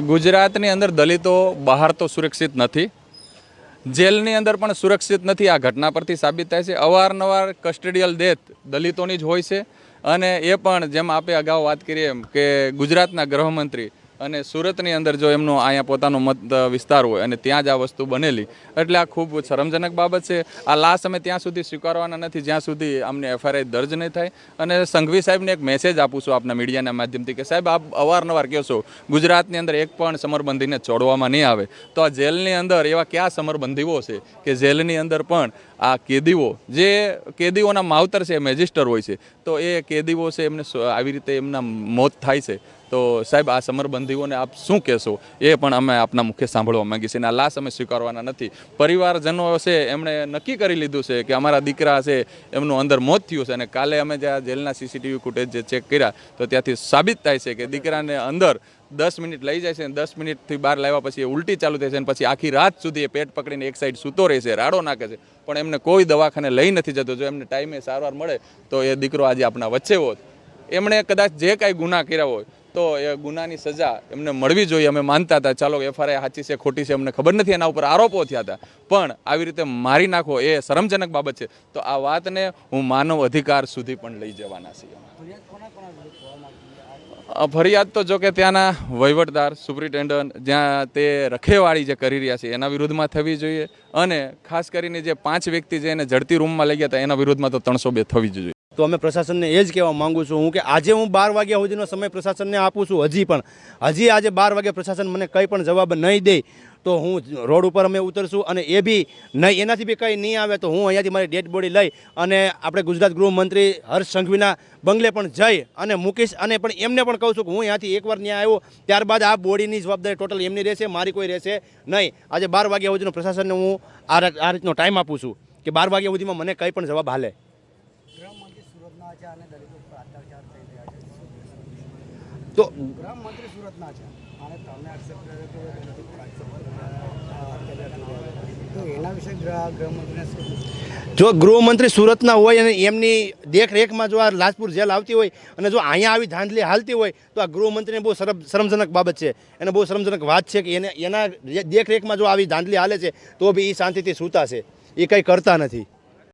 ગુજરાતની અંદર દલિતો બહાર તો સુરક્ષિત નથી, જેલની અંદર પણ સુરક્ષિત નથી. આ ઘટના પરથી સાબિત થાય છે. અવારનવાર કસ્ટડિયલ ડેથ દલિતોની જ હોય છે અને એ પણ જેમ આપે અગાઉ વાત કરીએ એમ કે ગુજરાતના ગૃહમંત્રી અને સુરતની અંદર જો એમનો અહીંયા પોતાનો મત વિસ્તાર હોય અને ત્યાં જ આ વસ્તુ બનેલી, એટલે આ ખૂબ શરમજનક બાબત છે. આ લાશ અમે ત્યાં સુધી સ્વીકારવાના નથી જ્યાં સુધી અમને એફઆઈઆર દર્જ નહીં થાય. અને સંઘવી સાહેબને એક મેસેજ આપું છું આપના મીડિયાના માધ્યમથી કે સાહેબ આપ અવારનવાર કહેશો ગુજરાતની અંદર એક પણ સમરબંધીને છોડવામાં નહીં આવે, તો આ જેલની અંદર એવા કયા સમરબંધીઓ છે કે જેલની અંદર પણ આ કેદીઓ, જે કેદીઓના માવતર છે, મેજિસ્ટર હોય છે, તો એ કેદીઓ છે એમને આવી રીતે એમના મોત થાય છે. તો સાહેબ આ સમરબંધીઓને આપ શું કહેશો એ પણ અમે આપના મુખ્ય સાંભળવા માંગીએ છીએ. અને આ લાશ અમે સ્વીકારવાના નથી. પરિવારજનો છે એમણે નક્કી કરી લીધું છે કે અમારા દીકરા છે એમનું અંદર મોત થયું છે. અને કાલે અમે જ્યાં જેલના સીસીટીવી ફૂટેજ જે ચેક કર્યા તો ત્યાંથી સાબિત થાય છે કે દીકરાને અંદર 10 મિનિટ લઈ જાય છે અને 10 મિનિટથી બહાર લાવ્યા પછી એ ઉલટી ચાલુ થાય છે અને પછી આખી રાત સુધી એ પેટ પકડીને એક સાઈડ સૂતો રહે છે, રાડો નાખે છે, પણ એમને કોઈ દવાખાને લઈ નથી જતો. જો એમને ટાઈમે સારવાર મળે તો એ દીકરો આજે આપણા વચ્ચે હોત. એમણે કદાચ જે કાંઈ ગુના કર્યા હોય તો એ ગુનાની સજા એમને મળવી જોઈએ. અમે માનતા હતા ચાલો એફઆઈઆર સાચી છે ખોટી છે અમને ખબર નથી, એના ઉપર આરોપો થયા હતા, પણ આવી રીતે મારી નાખો એ શરમજનક બાબત છે. તો આ વાતને હું માનવ અધિકાર સુધી પણ લઈ જવાના છીએ. ફરિયાદ તો જો કે ત્યાંના વહીવટદાર, સુપ્રિન્ટેન્ડન્ટ, જ્યાં તે રખેવાળી જે કરી રહ્યા છે એના વિરુદ્ધમાં થવી જોઈએ. અને ખાસ કરીને જે 5 વ્યક્તિ જે એને ઝડપી રૂમમાં લઈ ગયા હતા એના વિરુદ્ધમાં તો 302 થવી જોઈએ. તો અમે પ્રશાસનને એ જ કહેવા માંગુ છું કે આજે હું 12 વાગ્યા સુધીનો સમય પ્રશાસનને આપું છું. હજી આજે 12 વાગે પ્રશાસન મને કંઈ પણ જવાબ નહીં દે તો હું રોડ ઉપર અમે ઉતરશું. અને એ બી નહીં, એનાથી બી કંઈ નહીં આવે તો હું અહીંયાથી મારી ડેડ બોડી લઈ અને આપણે ગુજરાત ગૃહમંત્રી હર્ષ સંઘવીના બંગલે પણ જઈ અને મૂકીશ. અને પણ એમને પણ કહું છું કે હું અહીંયાથી એકવાર ત્યાં આવ્યો ત્યારબાદ આ બોડીની જવાબદારી ટોટલ એમની રહેશે, મારી કોઈ રહેશે નહીં. આજે 12 વાગ્યા સુધીનો પ્રશાસનને હું આ રીતનો ટાઈમ આપું છું કે 12 વાગ્યા સુધીમાં મને કંઈ પણ જવાબ હાલે. તો ગૃહમંત્રી સુરતના છે અને તમે એક્સેપ્ટ કર્યો કે તો એના વિશે ગૃહમંત્રીને જો ગૃહમંત્રી સુરતના હોય અને એમની દેખરેખમાં જો આ લાજપુર જેલ આવતી હોય અને જો અહીંયા આવી ધાંધલી હાલતી હોય તો આ ગૃહમંત્રીને બહુ શરમજનક બાબત છે. એને બહુ શરમજનક વાત છે કે એના દેખરેખમાં જો આવી ધાંધલી હાલે છે તો બી એ શાંતિથી સૂતા છે, એ કંઈ કરતા નથી.